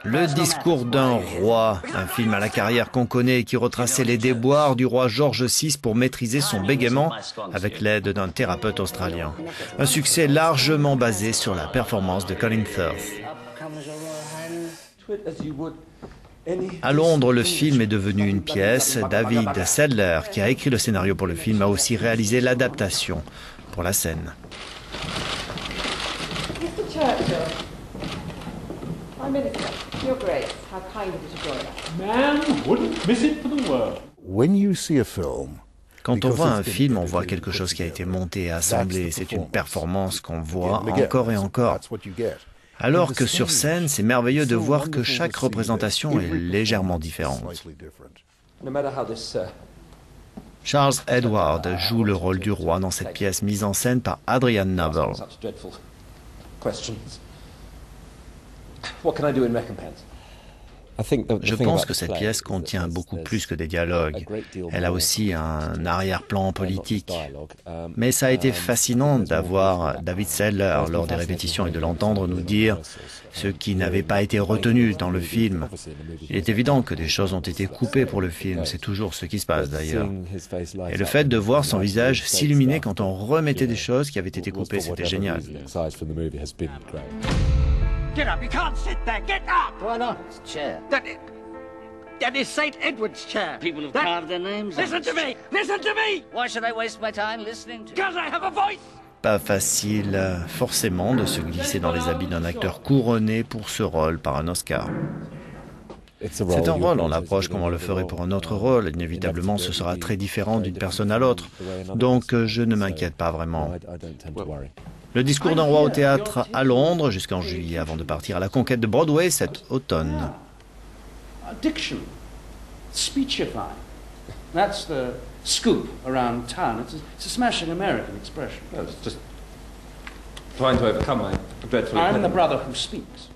Le discours d'un roi, un film à la carrière qu'on connaît et qui retraçait les déboires du roi George VI pour maîtriser son bégaiement avec l'aide d'un thérapeute australien. Un succès largement basé sur la performance de Colin Firth. À Londres, le film est devenu une pièce. David Sedler, qui a écrit le scénario pour le film, a aussi réalisé l'adaptation pour la scène. Quand on voit un film, on voit quelque chose qui a été monté et assemblé. C'est une performance qu'on voit encore et encore. Alors que sur scène, c'est merveilleux de voir que chaque représentation est légèrement différente. Charles Edward joue le rôle du roi dans cette pièce mise en scène par Adrian Novell. Je pense que cette pièce contient beaucoup plus que des dialogues. Elle a aussi un arrière-plan politique. Mais ça a été fascinant d'avoir David Sedler lors des répétitions et de l'entendre nous dire ce qui n'avait pas été retenu dans le film. Il est évident que des choses ont été coupées pour le film. C'est toujours ce qui se passe d'ailleurs. Et le fait de voir son visage s'illuminer quand on remettait des choses qui avaient été coupées, c'était génial. Get up, you can't sit there, get up! Why not? It's a chair. That is St. Edward's chair. People have carved their names on Listen to me! Listen to me! Why should I waste my time listening to you? Because I have a voice! Pas facile, forcément, de se glisser dans les habits d'un acteur couronné pour ce rôle par un Oscar. C'est un rôle, on l'approche comme on le ferait pour un autre rôle. Inévitablement, ce sera très différent d'une personne à l'autre. Donc, je ne m'inquiète pas vraiment. Le discours d'un roi au théâtre à Londres jusqu'en juillet avant de partir à la conquête de Broadway cet automne. Diction, speechifying. That's the scoop around town. It's a smashing American expression. It's just trying to overcome my dreadful... I'm the brother who speaks.